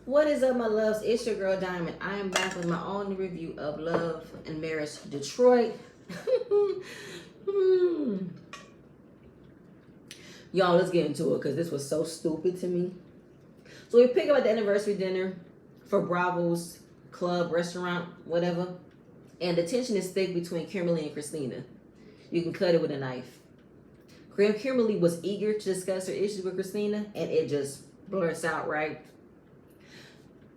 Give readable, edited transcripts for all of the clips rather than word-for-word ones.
What is up, my loves? It's your girl Diamond. I am back with my own review of Love and Marriage Detroit. Y'all, let's get into it because this was so stupid to me. So we pick up at the anniversary dinner for Bravo's club, restaurant, whatever. And the tension is thick between Kimberly and Christina. You can cut it with a knife. Kimberly was eager to discuss her issues with Christina, and it just blurts out, right?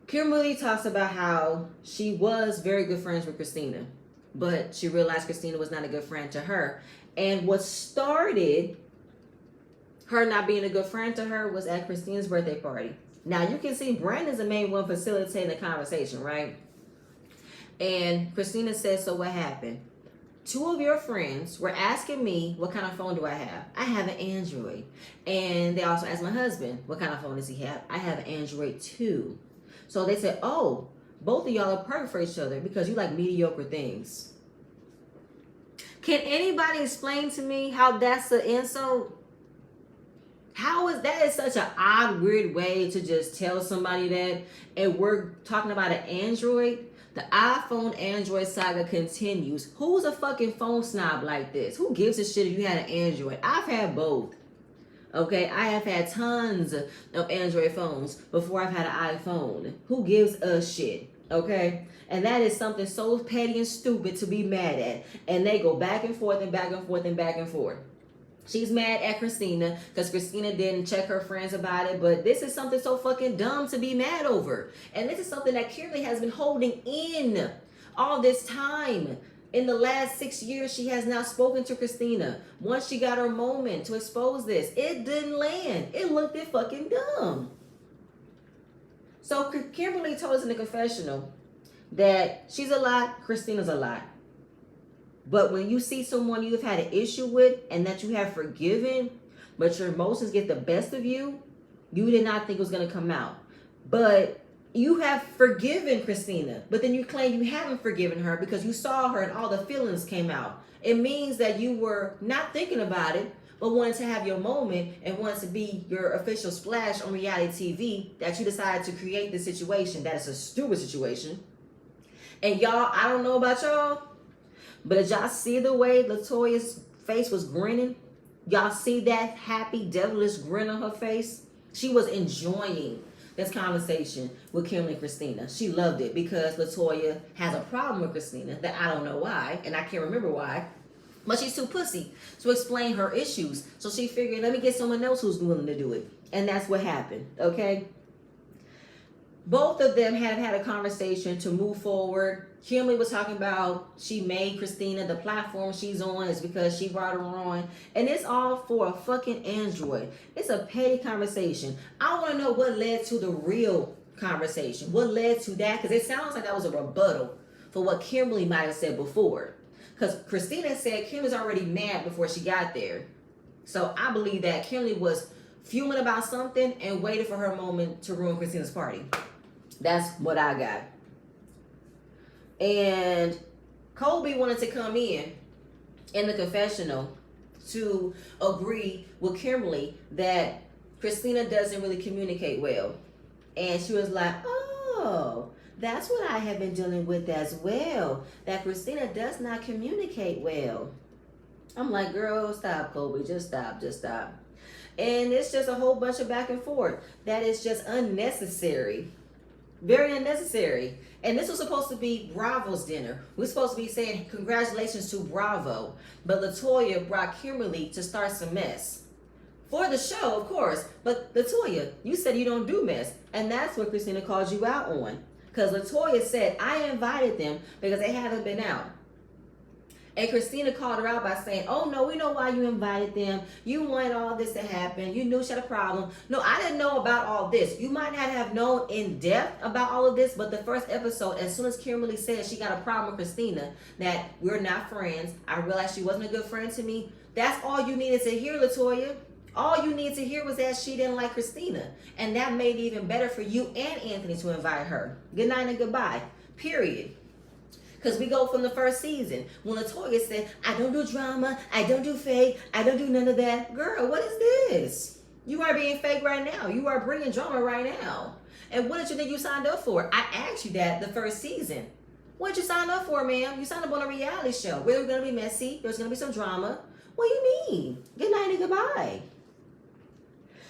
Kimberly talks about how she was very good friends with Christina, but she realized Christina was not a good friend to her. And what started her not being a good friend to her was at Christina's birthday party. Now you can see Brandon's the main one facilitating the conversation, right? And Christina says, so what happened? Two of your friends were asking me, what kind of phone do I have? I have an Android. And they also asked my husband, what kind of phone does he have? I have an Android too. So they said, oh, both of y'all are perfect for each other because you like mediocre things. Can anybody explain to me how that's an insult? How is that? Is such an odd, weird way to just tell somebody that. And we're talking about an Android. The iPhone Android saga continues. Who's a fucking phone snob like this? Who gives a shit if you had an Android? I've had both. Okay, I have had tons of Android phones before I've had an iPhone. Who gives a shit? Okay, and that is something so petty and stupid to be mad at. And they go back and forth and back and forth and back and forth. She's mad at Christina because Christina didn't check her friends about it. But this is something so fucking dumb to be mad over. And this is something that Kimberly has been holding in all this time. In the last 6 years, she has now spoken to Christina. Once she got her moment to expose this, it didn't land. It looked fucking dumb. So Kimberly told us in the confessional that she's a lot, Christina's a lot. But when you see someone you've had an issue with and that you have forgiven, but your emotions get the best of you, you did not think it was going to come out. But you have forgiven Christina, but then you claim you haven't forgiven her because you saw her and all the feelings came out. It means that you were not thinking about it, but wanted to have your moment and wanted to be your official splash on reality TV, that you decided to create this situation that is a stupid situation. And y'all, I don't know about y'all, but did y'all see the way LaToya's face was grinning? Y'all see that happy, devilish grin on her face? She was enjoying this conversation with Kimberly and Christina. She loved it because LaToya has a problem with Christina that I don't know why, and I can't remember why. But she's too pussy to explain her issues. So she figured, let me get someone else who's willing to do it. And that's what happened, okay? Both of them have had a conversation to move forward. Kimberly was talking about she made Christina the platform she's on is because she brought her on. And it's all for a fucking Android. It's a petty conversation. I want to know what led to the real conversation. What led to that? Because it sounds like that was a rebuttal for what Kimberly might have said before. Because Christina said Kimberly's already mad before she got there. So I believe that Kimberly was fuming about something and waited for her moment to ruin Christina's party. That's what I got. And Colby wanted to come in the confessional to agree with Kimberly that Christina doesn't really communicate well. And she was like, oh, that's what I have been dealing with as well. That Christina does not communicate well. I'm like, girl, stop, Colby. Just stop. And it's just a whole bunch of back and forth. That is just unnecessary. Very unnecessary. And this was supposed to be Bravo's dinner. We're supposed to be saying congratulations to Bravo. But LaToya brought Kimberly to start some mess. For the show, of course. But LaToya, you said you don't do mess. And that's what Christina called you out on. Because LaToya said, I invited them because they haven't been out. And Christina called her out by saying, oh, no, we know why you invited them. You wanted all this to happen. You knew she had a problem. No, I didn't know about all this. You might not have known in depth about all of this, but the first episode, as soon as Kimberly said she got a problem with Christina, that we're not friends, I realized she wasn't a good friend to me. That's all you needed to hear, LaToya. All you needed to hear was that she didn't like Christina. And that made it even better for you and Anthony to invite her. Good night and goodbye. Period. Because we go from the first season when LaToya said, I don't do drama, I don't do fake, I don't do none of that. Girl, what is this? You are being fake right now. You are bringing drama right now. And what did you think you signed up for? I asked you that the first season. What did you sign up for, ma'am? You signed up on a reality show where it's going to be messy. There's going to be some drama. What do you mean? Good night and goodbye.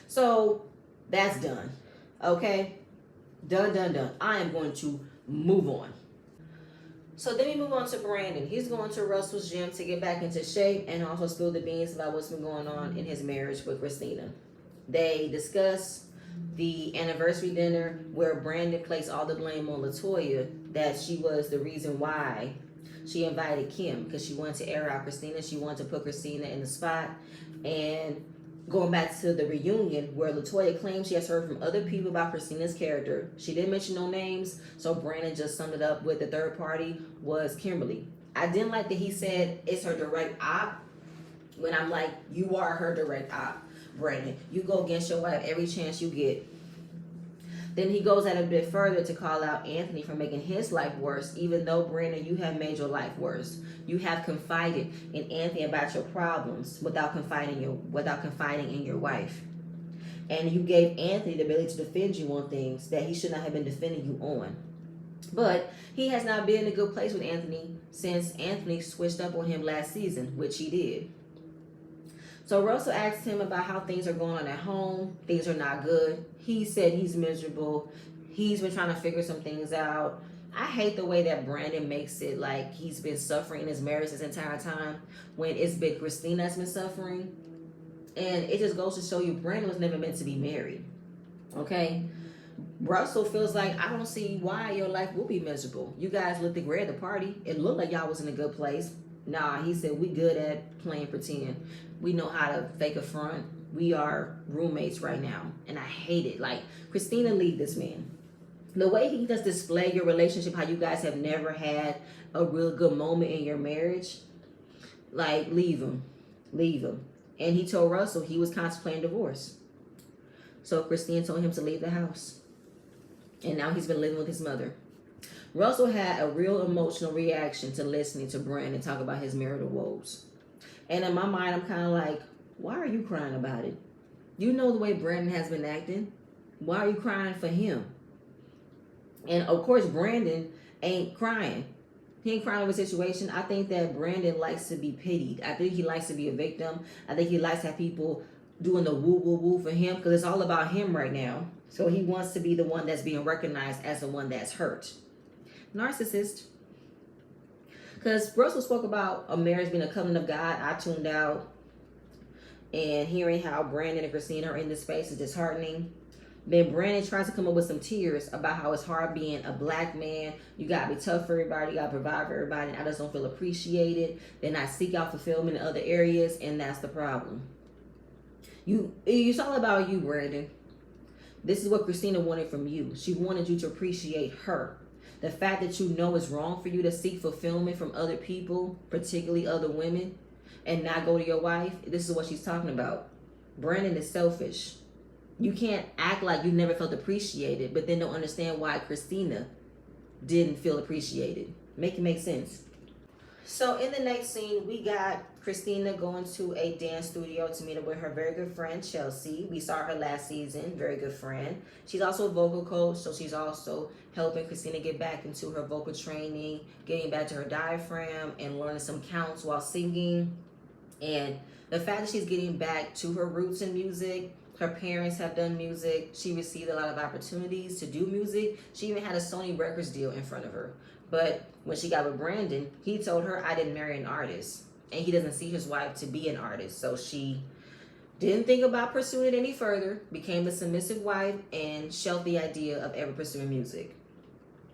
So that's done. Okay? Done. I am going to move on. So then we move on to Brandon. He's going to Russell's gym to get back into shape and also spill the beans about what's been going on in his marriage with Christina. They discuss the anniversary dinner where Brandon placed all the blame on Latoya, that she was the reason why she invited Kim, because she wanted to air out Christina. She wanted to put Christina in the spot. And going back to the reunion where Latoya claims she has heard from other people about Christina's character. She didn't mention no names, so Brandon just summed it up with the third party was Kimberly. I didn't like that he said it's her direct op, when I'm like, you are her direct op, Brandon. You go against your wife every chance you get. Then he goes out a bit further to call out Anthony for making his life worse, even though, Brandon, you have made your life worse. You have confided in Anthony about your problems without confiding in your wife. And you gave Anthony the ability to defend you on things that he should not have been defending you on. But he has not been in a good place with Anthony since Anthony switched up on him last season, which he did. So Russell asked him about how things are going on at home. Things are not good. He said he's miserable. He's been trying to figure some things out. I hate the way that Brandon makes it like he's been suffering in his marriage this entire time when it's been Christina that's been suffering. And it just goes to show you Brandon was never meant to be married. Okay? Russell feels like, I don't see why your life will be miserable. You guys looked great at the party. It looked like y'all was in a good place. Nah, he said, we good at playing pretend. We know how to fake a front. We are roommates right now. And I hate it. Like, Christina, leave this man. The way he does display your relationship, how you guys have never had a real good moment in your marriage, like, leave him. Leave him. And he told Russell he was contemplating divorce. So Christina told him to leave the house. And now he's been living with his mother. Russell had a real emotional reaction to listening to Brandon talk about his marital woes. And in my mind, I'm kind of like, why are you crying about it? You know the way Brandon has been acting. Why are you crying for him? And of course, Brandon ain't crying. He ain't crying over a situation. I think that Brandon likes to be pitied. I think he likes to be a victim. I think he likes to have people doing the woo woo woo for him because it's all about him right now. So he wants to be the one that's being recognized as the one that's hurt. Narcissist. Because Russell spoke about a marriage being a covenant of God. I tuned out, and hearing how Brandon and Christina are in this space is disheartening. Then Brandon tries to come up with some tears about how it's hard being a black man. You gotta be tough for everybody. You gotta provide for everybody. And I just don't feel appreciated. Then I seek out fulfillment in other areas, and that's the problem. It's all about you, Brandon. This is what Christina wanted from you. She wanted you to appreciate her. The fact that you know it's wrong for you to seek fulfillment from other people, particularly other women, and not go to your wife, this is what she's talking about. Brandon is selfish. You can't act like you never felt appreciated, but then don't understand why Christina didn't feel appreciated. Make it make sense. So in the next scene, we got Christina going to a dance studio to meet up with her very good friend, Chelsea. We saw her last season, very good friend. She's also a vocal coach, so she's also helping Christina get back into her vocal training, getting back to her diaphragm, and learning some counts while singing. And the fact that she's getting back to her roots in music, her parents have done music. She received a lot of opportunities to do music. She even had a Sony Records deal in front of her. But when she got with Brandon, he told her, I didn't marry an artist. And he doesn't see his wife to be an artist. So she didn't think about pursuing it any further, became a submissive wife, and shelved the idea of ever pursuing music.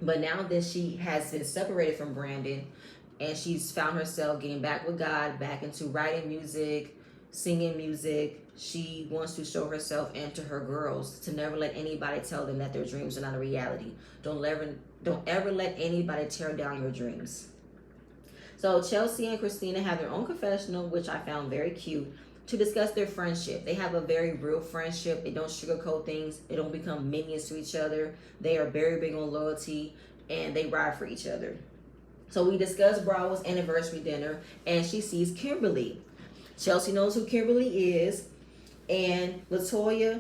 But now that she has been separated from Brandon, and she's found herself getting back with God, back into writing music, singing music, she wants to show herself and to her girls to never let anybody tell them that their dreams are not a reality. Don't ever let anybody tear down your dreams. So Chelsea and Christina have their own confessional, which I found very cute, to discuss their friendship. They have a very real friendship. They don't sugarcoat things. They don't become minions to each other. They are very big on loyalty, and they ride for each other. So we discussed Bravo's anniversary dinner, and she sees Kimberly. Chelsea knows who Kimberly is, and Latoya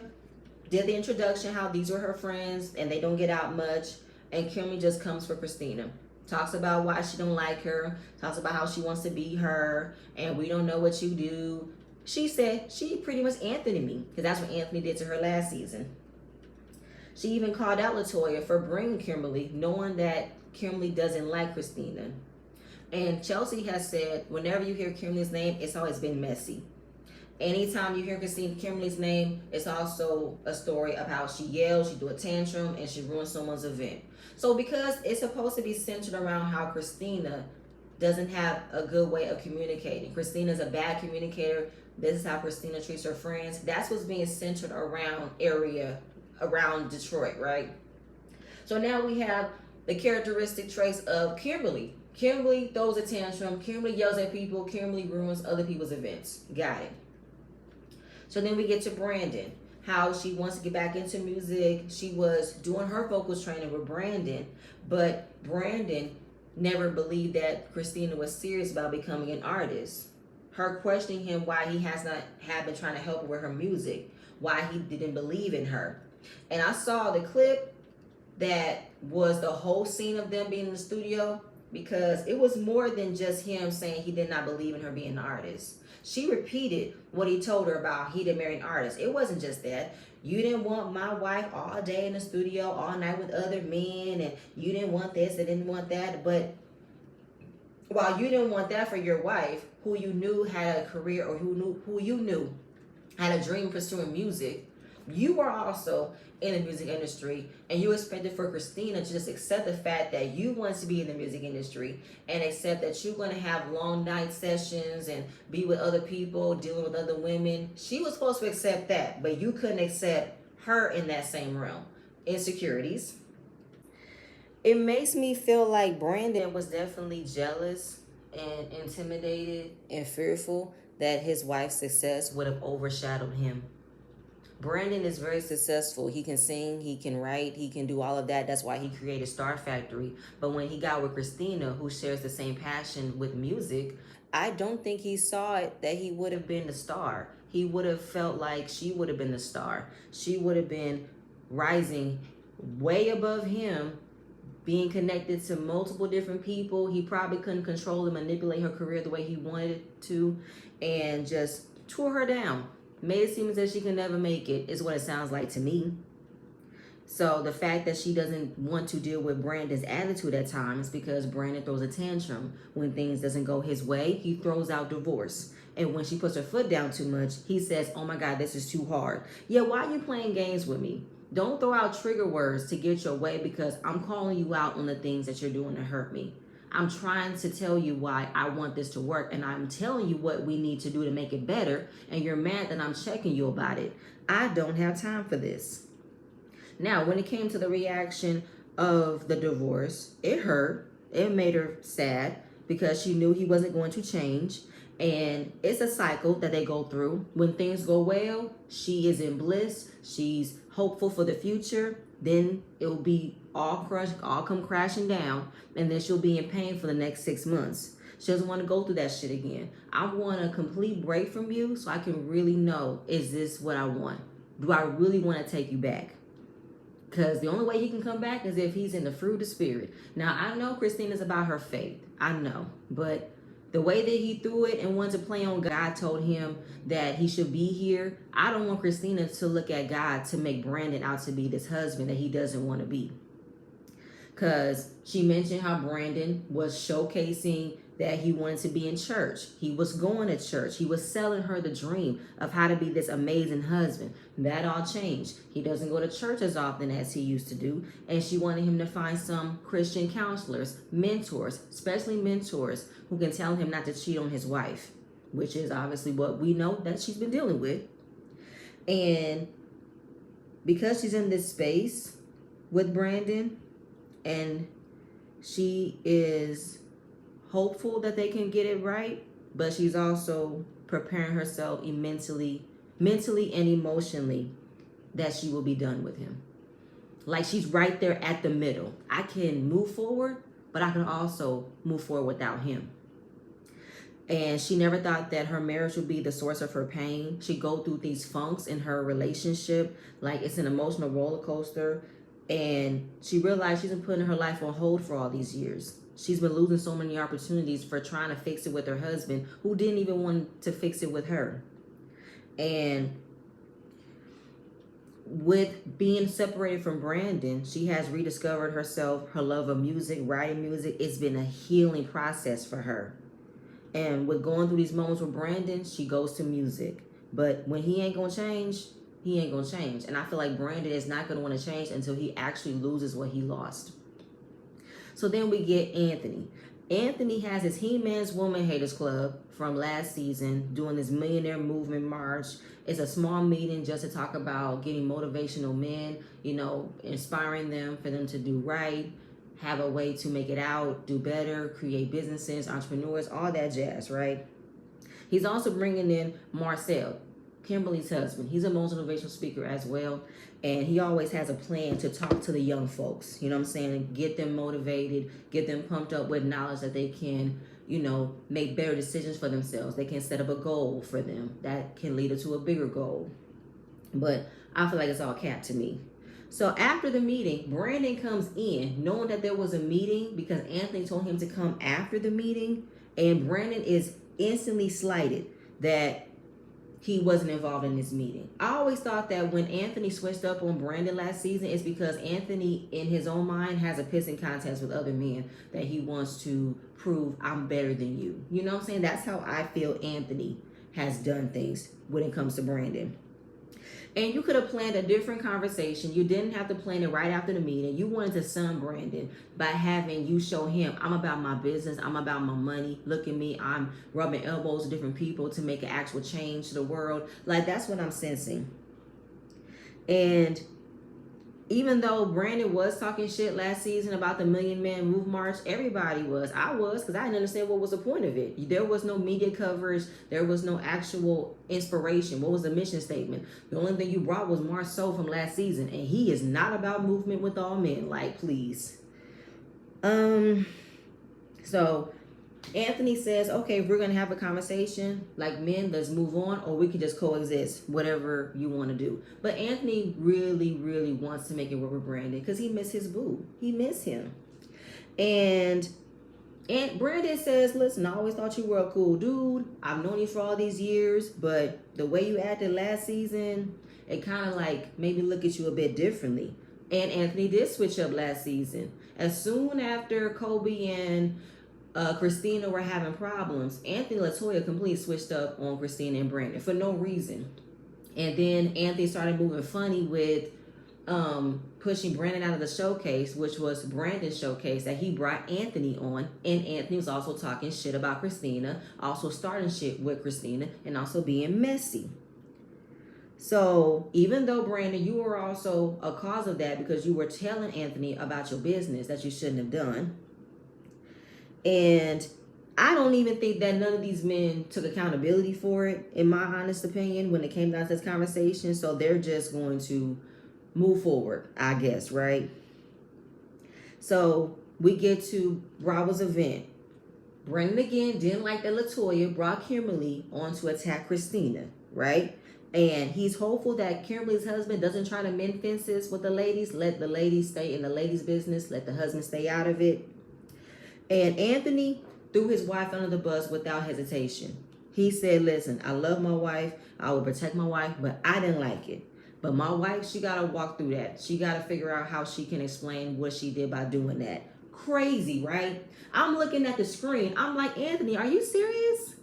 did the introduction, how these were her friends and they don't get out much. And Kimberly just comes for Christina. Talks about why she don't like her. Talks about how she wants to be her. And we don't know what you do. She said she pretty much Anthony me. Because that's what Anthony did to her last season. She even called out Latoya for bringing Kimberly, knowing that Kimberly doesn't like Christina. And Chelsea has said, whenever you hear Kimberly's name, it's always been messy. Anytime you hear Kimberly's name, it's also a story of how she yells, she do a tantrum, and she ruins someone's event. So because it's supposed to be centered around how Christina doesn't have a good way of communicating. Christina's a bad communicator. This is how Christina treats her friends. That's what's being centered around Detroit, right? So now we have the characteristic traits of Kimberly. Kimberly throws a tantrum. Kimberly yells at people. Kimberly ruins other people's events. Got it. So then we get to Brandon, how she wants to get back into music. She was doing her vocals training with Brandon, but Brandon never believed that Christina was serious about becoming an artist. Her questioning him why he had been trying to help her with her music, why he didn't believe in her. And I saw the clip that was the whole scene of them being in the studio, because it was more than just him saying he did not believe in her being an artist. She repeated what he told her about he didn't marry an artist. It wasn't just that. You didn't want my wife all day in the studio, all night with other men, and you didn't want this and didn't want that. But while you didn't want that for your wife, who you knew had a career, or who you knew had a dream pursuing music, you were also in the music industry, and you expected for Christina to just accept the fact that you wanted to be in the music industry and accept that you're going to have long night sessions and be with other people, dealing with other women. She was supposed to accept that, but you couldn't accept her in that same realm. Insecurities. It makes me feel like Brandon was definitely jealous and intimidated and fearful that his wife's success would have overshadowed him. Brandon is very successful. He can sing, he can write, he can do all of that. That's why he created Star Factory. But when he got with Christina, who shares the same passion with music, I don't think he saw it that he would have been the star. He would have felt like she would have been the star. She would have been rising way above him, being connected to multiple different people. He probably couldn't control and manipulate her career the way he wanted to, and just tore her down. Made it seem as if she can never make it, is what it sounds like to me. So the fact that she doesn't want to deal with Brandon's attitude at times, because Brandon throws a tantrum when things doesn't go his way. He throws out divorce. And when she puts her foot down too much, he says, oh my God, this is too hard. Yeah, why are you playing games with me? Don't throw out trigger words to get your way, because I'm calling you out on the things that you're doing to hurt me. I'm trying to tell you why I want this to work, and I'm telling you what we need to do to make it better, and you're mad that I'm checking you about it. I don't have time for this. Now, when it came to the reaction of the divorce, it hurt. It made her sad because she knew he wasn't going to change. And it's a cycle that they go through. When things go well, she is in bliss. She's hopeful for the future. Then it'll be all come crashing down, and then she'll be in pain for the next 6 months. She doesn't want to go through that shit again. I want a complete break from you so I can really know, is this what I want? Do I really want to take you back? Because the only way he can come back is if he's in the fruit of the spirit. Now, I know Christina's about her faith. I know. But the way that he threw it and wanted to play on God told him that he should be here. I don't want Christina to look at God to make Brandon out to be this husband that he doesn't want to be. Because she mentioned how Brandon was showcasing that he wanted to be in church. He was going to church. He was selling her the dream of how to be this amazing husband. That all changed. He doesn't go to church as often as he used to do. And she wanted him to find some Christian counselors, mentors, especially mentors who can tell him not to cheat on his wife, which is obviously what we know that she's been dealing with. And because she's in this space with Brandon, and she is hopeful that they can get it right, but she's also preparing herself mentally and emotionally that she will be done with him. Like, she's right there at the middle. I can move forward, but I can also move forward without him. And she never thought that her marriage would be the source of her pain. She go through these funks in her relationship, like it's an emotional roller coaster. And she realized she's been putting her life on hold for all these years. She's been losing so many opportunities for trying to fix it with her husband, who didn't even want to fix it with her. And with being separated from Brandon, she has rediscovered herself, her love of music, writing music. It's been a healing process for her. And with going through these moments with Brandon, she goes to music. But when he ain't gonna change, he ain't gonna change. And I feel like Brandon is not gonna want to change until he actually loses what he lost. So then we get Anthony. Anthony has his He-Man's Woman Haters Club from last season, doing this Millionaire Movement March. It's a small meeting just to talk about getting motivational men, inspiring them for them to do right, have a way to make it out, do better, create businesses, entrepreneurs, all that jazz, right? He's also bringing in Marcel, Kimberly's husband. He's a motivational speaker as well. And he always has a plan to talk to the young folks, you know what I'm saying? Get them motivated, get them pumped up with knowledge that they can, make better decisions for themselves. They can set up a goal for them that can lead to a bigger goal. But I feel like it's all cap to me. So after the meeting, Brandon comes in knowing that there was a meeting because Anthony told him to come after the meeting. And Brandon is instantly slighted that he wasn't involved in this meeting. I always thought that when Anthony switched up on Brandon last season, it's because Anthony, in his own mind, has a pissing contest with other men that he wants to prove I'm better than you. You know what I'm saying? That's how I feel Anthony has done things when it comes to Brandon. And you could have planned a different conversation. You didn't have to plan it right after the meeting. You wanted to sun Brandon by having you show him, I'm about my business. I'm about my money. Look at me. I'm rubbing elbows with different people to make an actual change to the world. Like, that's what I'm sensing. And even though Brandon was talking shit last season about the Million Man Move March, everybody was. I was, because I didn't understand what was the point of it. There was no media coverage. There was no actual inspiration. What was the mission statement? The only thing you brought was Marceau from last season, and he is not about movement with all men. Like, please. So Anthony says, okay, we're going to have a conversation like men, let's move on, or we can just coexist, whatever you want to do. But Anthony really, really wants to make it work with Brandon because he missed his boo. He missed him. And Brandon says, listen, I always thought you were a cool dude. I've known you for all these years, but the way you acted last season, it kind of like made me look at you a bit differently. And Anthony did switch up last season. As soon after Kobe and Christina were having problems, Anthony LaToya completely switched up on Christina and Brandon for no reason. And then Anthony started moving funny with pushing Brandon out of the showcase, which was Brandon's showcase that he brought Anthony on. And Anthony was also talking shit about Christina, also starting shit with Christina, and also being messy. So even though, Brandon, you were also a cause of that because you were telling Anthony about your business that you shouldn't have done. And I don't even think that none of these men took accountability for it, in my honest opinion, when it came down to this conversation. So they're just going to move forward, I guess, right? So we get to Bravo's event. Brandon again didn't like that LaToya brought Kimberly on to attack Christina, right? And he's hopeful that Kimberly's husband doesn't try to mend fences with the ladies. Let the ladies stay in the ladies' business. Let the husband stay out of it. And Anthony threw his wife under the bus without hesitation. He said, listen, I love my wife. I will protect my wife, but I didn't like it. But my wife, she got to walk through that. She got to figure out how she can explain what she did by doing that. Crazy, right? I'm looking at the screen. I'm like, Anthony, are you serious?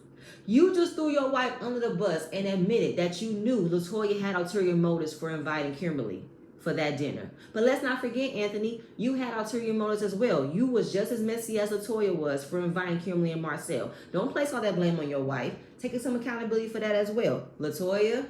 You just threw your wife under the bus and admitted that you knew LaToya had ulterior motives for inviting Kimberly for that dinner. But let's not forget, Anthony, you had ulterior motives as well. You was just as messy as LaToya was for inviting Kimberly and Marcel. Don't place all that blame on your wife. Take some accountability for that as well. LaToya,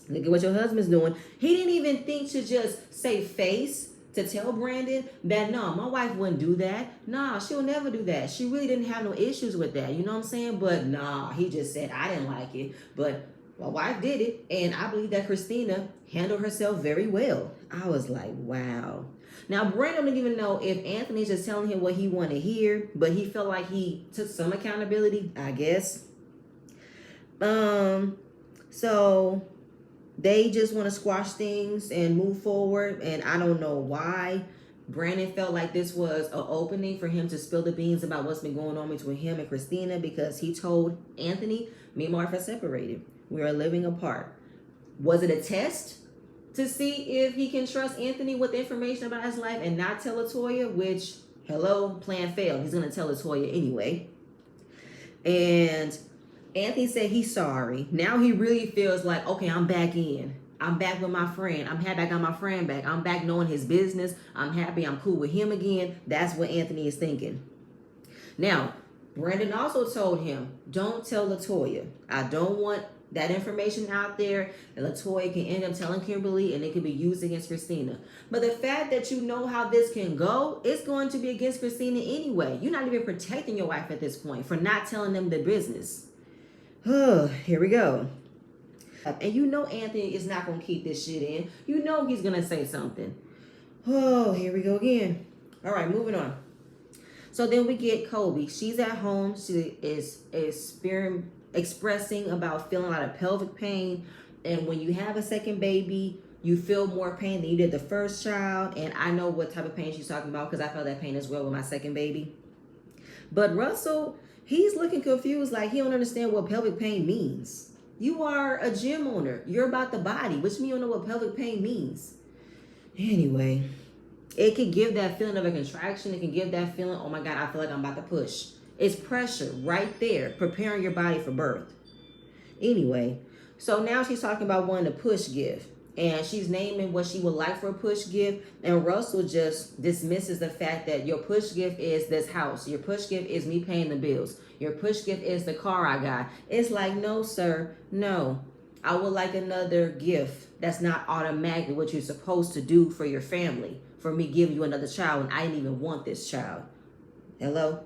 look at what your husband's doing. He didn't even think to just save face to tell Brandon that, no, my wife wouldn't do that. Nah, she'll never do that. She really didn't have no issues with that. You know what I'm saying? But nah, he just said, I didn't like it. But my wife did it. And I believe that Christina handled herself very well. I was like, wow. Now, Brandon didn't even know if Anthony's just telling him what he wanted to hear, but he felt like he took some accountability, I guess. So they just want to squash things and move forward, and I don't know why. Brandon felt like this was an opening for him to spill the beans about what's been going on between him and Christina, because he told Anthony, me and Martha separated. We are living apart. Was it a test to see if he can trust Anthony with information about his life and not tell LaToya? Which, hello, plan failed. He's going to tell LaToya anyway. And Anthony said he's sorry. Now he really feels like, okay, I'm back in. I'm back with my friend. I'm happy I got my friend back. I'm back knowing his business. I'm happy I'm cool with him again. That's what Anthony is thinking. Now, Brandon also told him, don't tell LaToya. I don't want that information out there that LaToya can end up telling Kimberly and it can be used against Christina. But the fact that you know how this can go, it's going to be against Christina anyway. You're not even protecting your wife at this point for not telling them the business. Here we go. And you know Anthony is not going to keep this shit in. You know he's going to say something. Oh, here we go again. All right, moving on. So then we get Colby. She's at home. She is expressing about feeling a lot of pelvic pain. And when you have a second baby, you feel more pain than you did the first child. And I know what type of pain she's talking about because I felt that pain as well with my second baby. But Russell, he's looking confused, like he don't understand what pelvic pain means. You are a gym owner. You're about the body, which means you don't know what pelvic pain means. Anyway, it can give that feeling of a contraction. It can give that feeling, oh my God, I feel like I'm about to push. It's pressure right there, preparing your body for birth. Anyway, so now she's talking about wanting a push gift. And she's naming what she would like for a push gift. And Russell just dismisses the fact that your push gift is this house. Your push gift is me paying the bills. Your push gift is the car I got. It's like, no, sir, no. I would like another gift that's not automatically what you're supposed to do for your family. For me giving you another child when I didn't even want this child. Hello?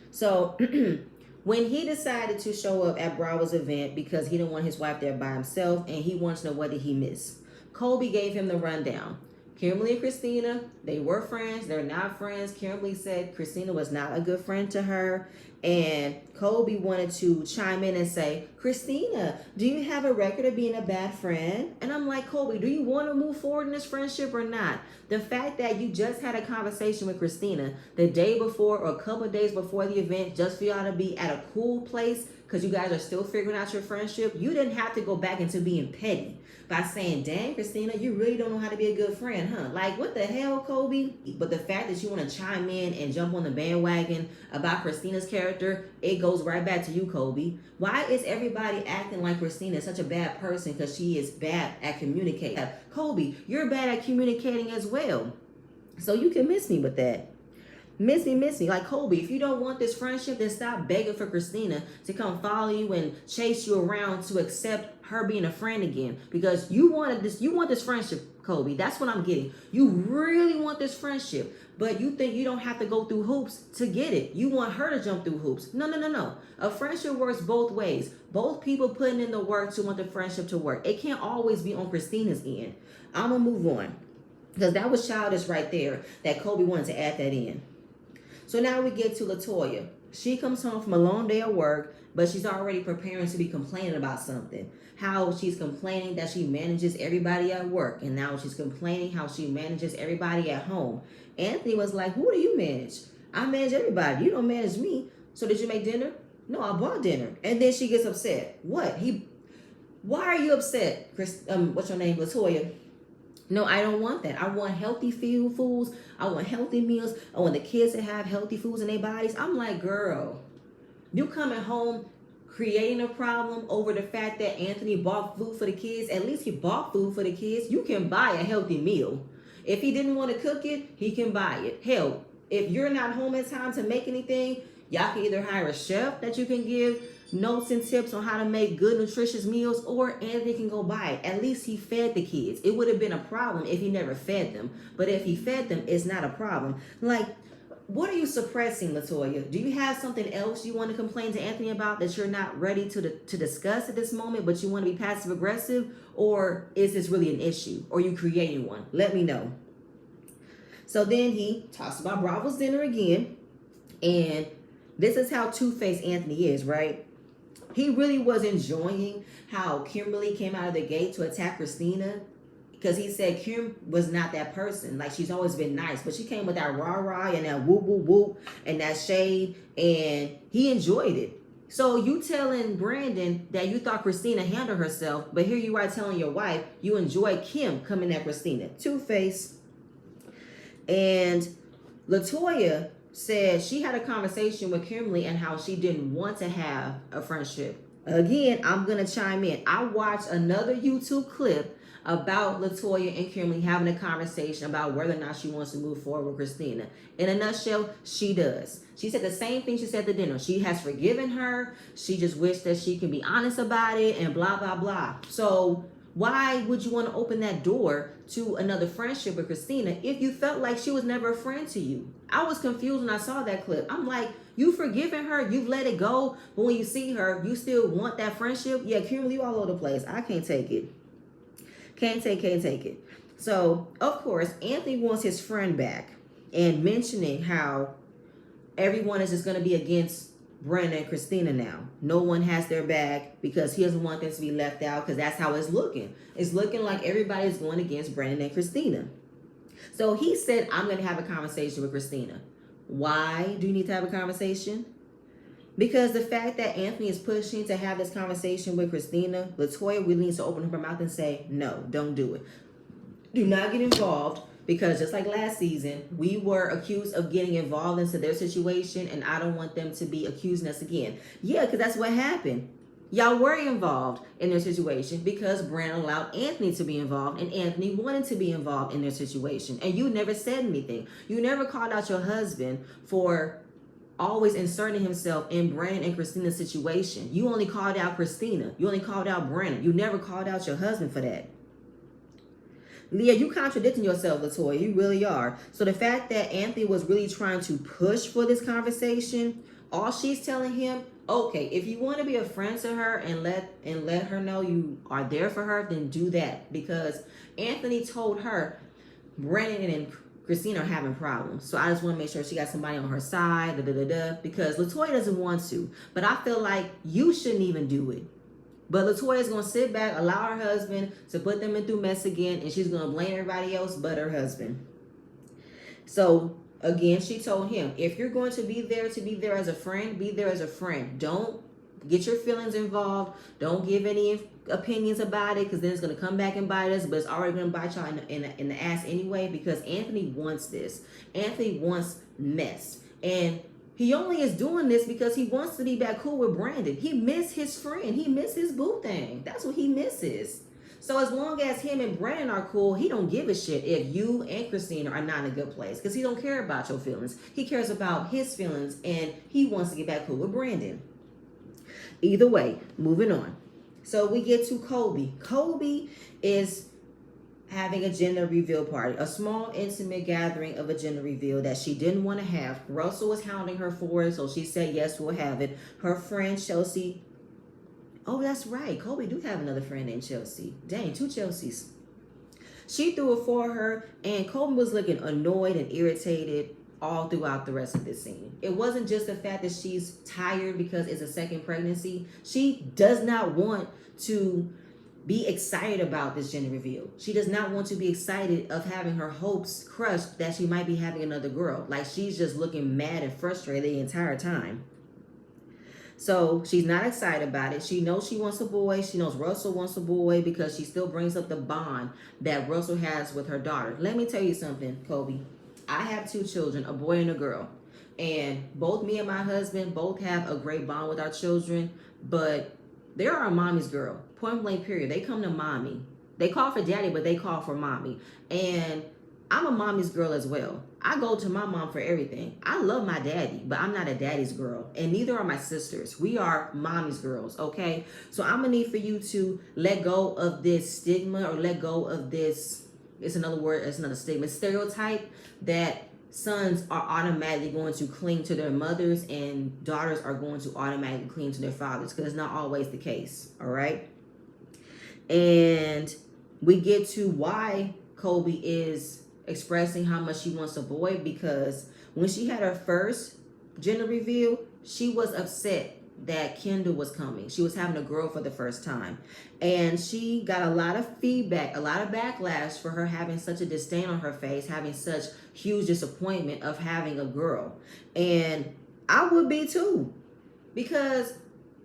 So when he decided to show up at Bravo's event because he didn't want his wife there by himself and he wants to know what did he miss, Colby gave him the rundown. Kimberly and Christina, they were friends. They're not friends. Kimberly said Christina was not a good friend to her. And Colby wanted to chime in and say, Christina, do you have a record of being a bad friend? And I'm like, Colby, do you want to move forward in this friendship or not? The fact that you just had a conversation with Christina the day before or a couple of days before the event just for y'all to be at a cool place because you guys are still figuring out your friendship, you didn't have to go back into being petty by saying, dang, Christina, you really don't know how to be a good friend, huh? Like, what the hell, Colby? But the fact that you want to chime in and jump on the bandwagon about Christina's character, it goes right back to you, Colby. Why is everybody acting like Christina is such a bad person because she is bad at communicating? Colby, you're bad at communicating as well. So you can miss me with that. Miss me. Like, Colby, if you don't want this friendship, then stop begging for Christina to come follow you and chase you around to accept her being a friend again. Because you want this friendship, Colby. That's what I'm getting. You really want this friendship, but you think you don't have to go through hoops to get it. You want her to jump through hoops. No. A friendship works both ways. Both people putting in the work to want the friendship to work. It can't always be on Christina's end. I'm going to move on because that was childish right there that Colby wanted to add that in. So now we get to LaToya. She comes home from a long day of work, but she's already preparing to be complaining about something. How she's complaining that she manages everybody at work, and now she's complaining how she manages everybody at home. Anthony was like, who do you manage? I manage everybody. You don't manage me. So did you make dinner? No, I bought dinner. And then she gets upset. What? Why are you upset? What's your name? LaToya. No, I don't want that. I want healthy foods. I want healthy meals. I want the kids to have healthy foods in their bodies. I'm like, girl, you coming home creating a problem over the fact that Anthony bought food for the kids. At least he bought food for the kids. You can buy a healthy meal. If he didn't want to cook it, he can buy it. Hell, if you're not home in time to make anything, y'all can either hire a chef that you can give notes and tips on how to make good, nutritious meals, or Anthony can go buy it. At least he fed the kids. It would have been a problem if he never fed them. But if he fed them, it's not a problem. Like, what are you suppressing, LaToya? Do you have something else you want to complain to Anthony about that you're not ready to discuss at this moment, but you want to be passive aggressive? Or is this really an issue? Or are you creating one? Let me know. So then he talks about Bravo's dinner again. And this is how two-faced Anthony is, right? He really was enjoying how Kimberly came out of the gate to attack Christina, because he said Kim was not that person. Like, she's always been nice, but she came with that rah-rah and that whoop and that shade, and he enjoyed it. So you telling Brandon that you thought Christina handled herself, but here you are telling your wife you enjoy Kim coming at Christina. Two-Face. And Latoya said she had a conversation with Kimberly and how she didn't want to have a friendship. Again, I'm going to chime in. I watched another YouTube clip about Latoya and Kimberly having a conversation about whether or not she wants to move forward with Christina. In a nutshell, she does. She said the same thing she said at the dinner. She has forgiven her. She just wished that she can be honest about it and blah, blah, blah. So why would you want to open that door to another friendship with Christina if you felt like she was never a friend to you? I was confused when I saw that clip. I'm like, you've forgiven her, you've let it go, but when you see her, you still want that friendship? Yeah, Kimberly, you all over the place. I can't take it. Can't take it. So, of course, Anthony wants his friend back and mentioning how everyone is just going to be against Brandon and Christina now. No one has their back because he doesn't want them to be left out, because that's how it's looking. It's looking like everybody's going against Brandon and Christina. So he said, I'm going to have a conversation with Christina. Why do you need to have a conversation? Because the fact that Anthony is pushing to have this conversation with Christina, Latoya really needs to open up her mouth and say, no, don't do it. Do not get involved, because just like last season, we were accused of getting involved into their situation, and I don't want them to be accusing us again. Yeah, because that's what happened. Y'all were involved in their situation because Brandon allowed Anthony to be involved, and Anthony wanted to be involved in their situation. And you never said anything. You never called out your husband for always inserting himself in Brandon and Christina's situation. You only called out Christina. You only called out Brandon. You never called out your husband for that. Leah, you contradicting yourself, Latoya. You really are. So the fact that Anthony was really trying to push for this conversation, all she's telling him, okay, if you want to be a friend to her and let her know you are there for her, then do that. Because Anthony told her Brandon and Christina are having problems. So I just want to make sure she got somebody on her side, because Latoya doesn't want to. But I feel like you shouldn't even do it. But Latoya is going to sit back, allow her husband to put them in through mess again, and she's going to blame everybody else but her husband. So again, she told him, if you're going to be there as a friend, be there as a friend. Don't get your feelings involved. Don't give any opinions about it, because then it's going to come back and bite us, but it's already going to bite y'all in the ass anyway, because Anthony wants this. Anthony wants mess. And he only is doing this because he wants to be back cool with Brandon. He missed his friend. He missed his boo thing. That's what he misses. So as long as him and Brandon are cool, he don't give a shit if you and Christina are not in a good place, because he don't care about your feelings. He cares about his feelings, and he wants to get back cool with Brandon. Either way, moving on. So we get to Colby. Colby is having a gender reveal party, a small intimate gathering of a gender reveal that she didn't want to have. Russell was hounding her for it, so she said yes, we'll have it. Her friend Chelsea, oh that's right, Colby do have another friend named Chelsea. Dang, two Chelseas. She threw it for her, and Colby was looking annoyed and irritated all throughout the rest of this scene. It wasn't just the fact that she's tired because it's a second pregnancy. She does not want to be excited about this gender reveal. She does not want to be excited of having her hopes crushed that she might be having another girl. Like, she's just looking mad and frustrated the entire time. So she's not excited about it. She knows she wants a boy. She knows Russell wants a boy, because she still brings up the bond that Russell has with her daughter. Let me tell you something, Colby. I have two children, a boy and a girl. And both me and my husband both have a great bond with our children, but they are a mommy's girl. Point blank period. They come to mommy. They call for daddy, but they call for mommy. And I'm a mommy's girl as well. I go to my mom for everything. I love my daddy, but I'm not a daddy's girl. And neither are my sisters. We are mommy's girls, okay? So I'm going to need for you to let go of this stigma, or let go of this, it's another word, it's another statement, stereotype that sons are automatically going to cling to their mothers and daughters are going to automatically cling to their fathers, because it's not always the case, all right? And we get to why Colby is expressing how much she wants a boy, because when she had her first gender reveal, she was upset that Kendall was coming. She was having a girl for the first time. And she got a lot of feedback, a lot of backlash for her having such a disdain on her face, having such huge disappointment of having a girl. And I would be too, because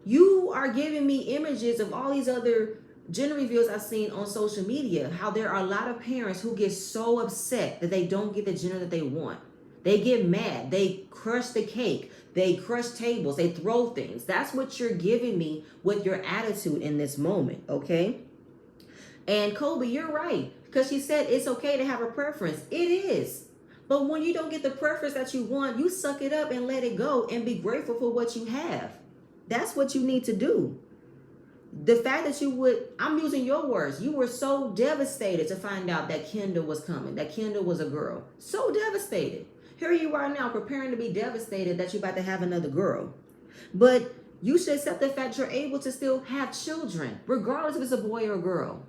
you are giving me images of all these other gender reveals I've seen on social media, how there are a lot of parents who get so upset that they don't get the gender that they want. They get mad. They crush the cake. They crush tables. They throw things. That's what you're giving me with your attitude in this moment, okay? And Kobe, you're right, because she said it's okay to have a preference. It is. But when you don't get the preference that you want, you suck it up and let it go and be grateful for what you have. That's what you need to do. The fact that you would, I'm using your words, you were so devastated to find out that Kendall was coming, that Kendall was a girl. So devastated. Here you are now preparing to be devastated that you're about to have another girl. But you should accept the fact you're able to still have children, regardless if it's a boy or a girl.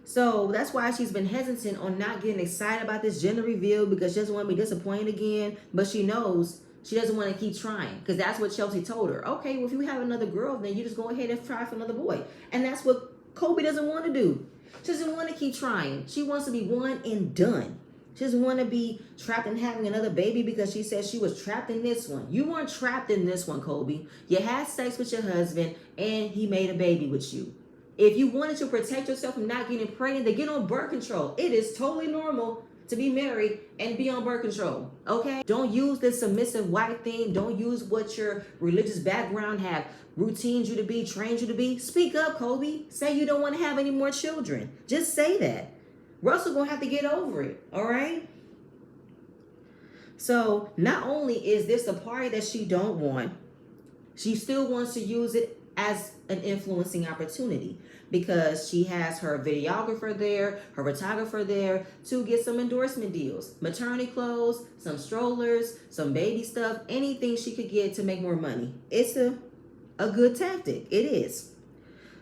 So that's why she's been hesitant on not getting excited about this gender reveal, because she doesn't want to be disappointed again. But she knows she doesn't want to keep trying, because that's what Chelsea told her. Okay, well, if you have another girl, then you just go ahead and try for another boy. And that's what Kobe doesn't want to do. She doesn't want to keep trying. She wants to be one and done. She doesn't want to be trapped in having another baby, because she said she was trapped in this one. You weren't trapped in this one, Kobe. You had sex with your husband and he made a baby with you. If you wanted to protect yourself from not getting pregnant, then get on birth control. It is totally normal to be married and be on birth control, okay? Don't use this submissive white thing. Don't use what your religious background have routines you to be, trained you to be. Speak up, Kobe. Say you don't want to have any more children. Just say that. Russell gonna have to get over it, all right? So not only is this a party that she don't want, she still wants to use it as an influencing opportunity, because she has her videographer there, her photographer there to get some endorsement deals, maternity clothes, some strollers, some baby stuff, anything she could get to make more money. It's a good tactic. It is.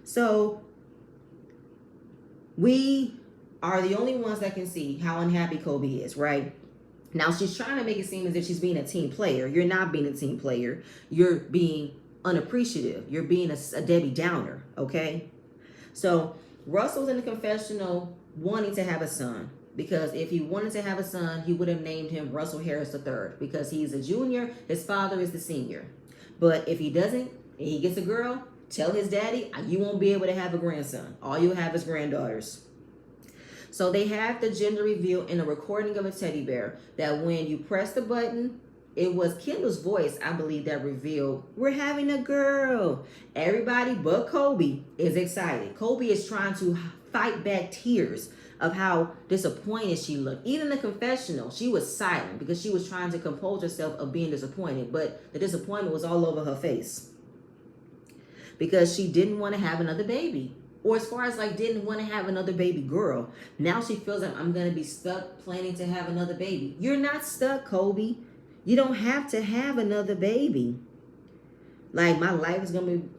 So we are the only ones that can see how unhappy Kobe is, right? Now she's trying to make it seem as if she's being a team player. You're not being a team player. You're being unappreciative. You're being a Debbie Downer, okay? So Russell's in the confessional wanting to have a son, because if he wanted to have a son, he would have named him Russell Harris III, because he's a junior, his father is the senior. But if he doesn't, and he gets a girl, tell his daddy, you won't be able to have a grandson. All you'll have is granddaughters. So they have the gender reveal in a recording of a teddy bear that when you press the button, it was Kendall's voice, I believe, that revealed, we're having a girl. Everybody but Kobe is excited. Kobe is trying to fight back tears of how disappointed she looked. Even the confessional, she was silent because she was trying to compose herself of being disappointed, but the disappointment was all over her face because she didn't want to have another baby. Or as far as like didn't want to have another baby girl. Now she feels like I'm going to be stuck planning to have another baby. You're not stuck, Kobe. You don't have to have another baby. Like my life is going to be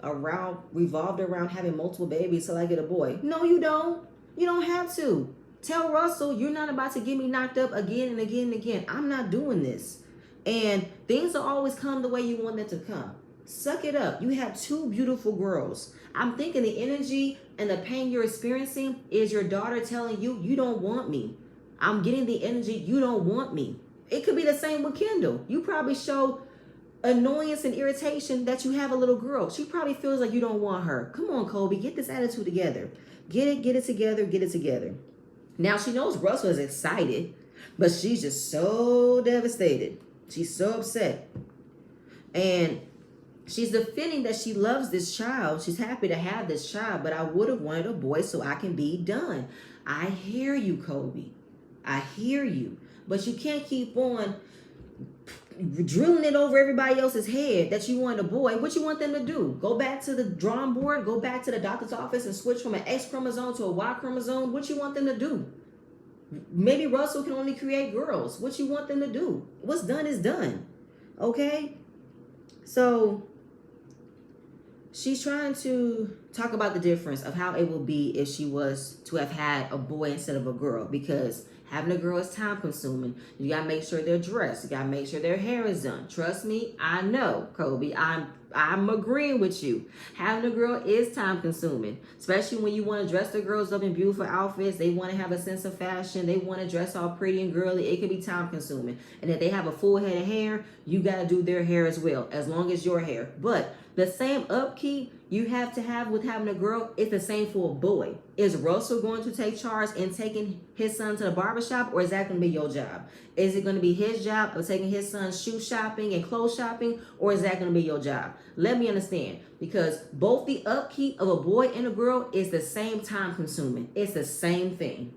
revolved around having multiple babies till I get a boy. No, you don't. You don't have to. Tell Russell you're not about to get me knocked up again and again and again. I'm not doing this. And things will always come the way you want them to come. Suck it up. You have two beautiful girls. I'm thinking the energy and the pain you're experiencing is your daughter telling you, you don't want me. I'm getting the energy, you don't want me. It could be the same with Kendall. You probably show annoyance and irritation that you have a little girl. She probably feels like you don't want her. Come on, Kobe, get this attitude together. Get it together. Now she knows Russell is excited, but she's just so devastated. She's so upset. And she's defending that she loves this child. She's happy to have this child, but I would have wanted a boy so I can be done. I hear you, Kobe. I hear you. But you can't keep on drilling it over everybody else's head that you want a boy. What you want them to do? Go back to the drawing board? Go back to the doctor's office and switch from an X chromosome to a Y chromosome? What you want them to do? Maybe Russell can only create girls. What you want them to do? What's done is done. Okay? So she's trying to talk about the difference of how it will be if she was to have had a boy instead of a girl, because having a girl is time consuming. You gotta make sure they're dressed. You gotta make sure their hair is done. Trust me, I know, Kobe. I'm agreeing with you. Having a girl is time consuming, especially when you want to dress the girls up in beautiful outfits. They want to have a sense of fashion. They want to dress all pretty and girly. It can be time consuming. And if they have a full head of hair, you got to do their hair as well, as long as your hair. But the same upkeep you have to have with having a girl is the same for a boy. Is Russell going to take charge in taking his son to the barbershop, or is that going to be your job? Is it going to be his job of taking his son shoe shopping and clothes shopping, or is that going to be your job? Let me understand, because both the upkeep of a boy and a girl is the same time consuming. It's the same thing.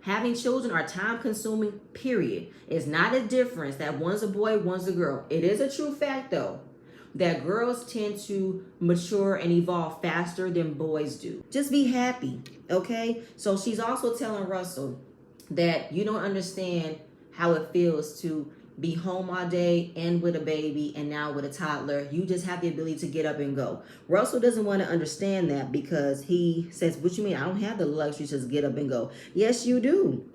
Having children are time consuming, period. It's not a difference that one's a boy, one's a girl. It is a true fact, though, that girls tend to mature and evolve faster than boys do. Just be happy, okay? So she's also telling Russell that you don't understand how it feels to be home all day and with a baby and now with a toddler. You just have the ability to get up and go. Russell doesn't want to understand that, because he says, what you mean? I don't have the luxury to just get up and go. Yes, you do.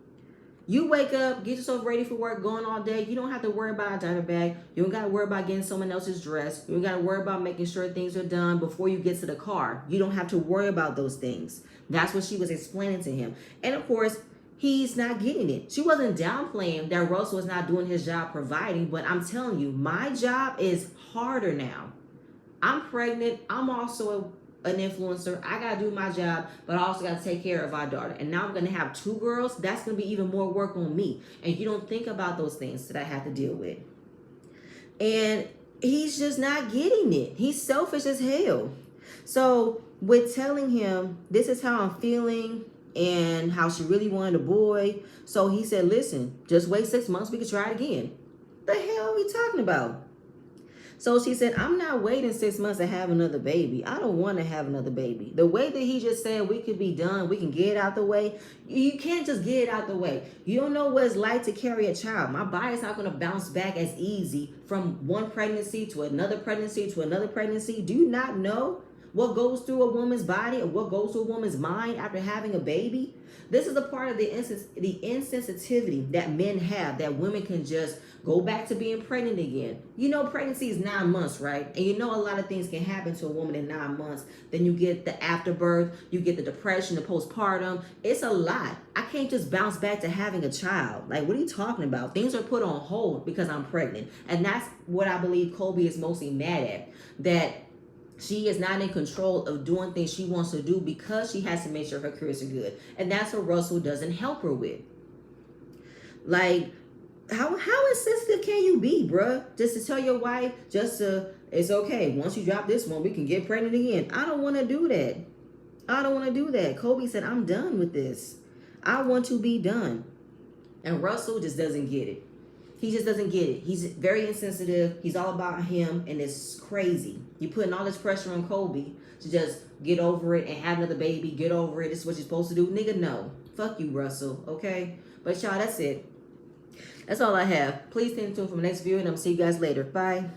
You wake up, get yourself ready for work, going all day. You don't have to worry about a diaper bag. You don't got to worry about getting someone else's dress. You don't got to worry about making sure things are done before you get to the car. You don't have to worry about those things. That's what she was explaining to him. And of course, he's not getting it. She wasn't downplaying that Russell was not doing his job providing, but I'm telling you, my job is harder now. I'm pregnant. I'm also an influencer. I gotta do my job, but I also gotta take care of our daughter. And now I'm gonna have 2 girls. That's gonna be even more work on me. And you don't think about those things that I have to deal with. And he's just not getting it. He's selfish as hell. So with telling him, this is how I'm feeling and how she really wanted a boy. So he said, listen, just wait 6 months. We can try it again. The hell are we talking about? So she said, I'm not waiting 6 months to have another baby. I don't want to have another baby. The way that he just said we could be done, we can get it out the way. You can't just get it out the way. You don't know what it's like to carry a child. My body's not going to bounce back as easy from one pregnancy to another pregnancy to another pregnancy. Do you not know what goes through a woman's body or what goes through a woman's mind after having a baby? This is a part of the insensitivity that men have, that women can just go back to being pregnant again. You know, pregnancy is 9 months, right? And you know a lot of things can happen to a woman in 9 months. Then you get the afterbirth, you get the depression, the postpartum. It's a lot. I can't just bounce back to having a child. Like, what are you talking about? Things are put on hold because I'm pregnant. And that's what I believe Kobe is mostly mad at. That she is not in control of doing things she wants to do because she has to make sure her careers are good. And that's what Russell doesn't help her with. Like, how insensitive can you be, bruh? Just to tell your wife, it's okay. Once you drop this one, we can get pregnant again. I don't want to do that. I don't want to do that. Kobe said, I'm done with this. I want to be done. And Russell just doesn't get it. He just doesn't get it. He's very insensitive. He's all about him, and it's crazy. You're putting all this pressure on Kobe to just get over it and have another baby. Get over it. This is what you're supposed to do. Nigga, no. Fuck you, Russell. Okay? But y'all, that's it. That's all I have. Please stay tuned for my next video, and I'm going to see you guys later. Bye.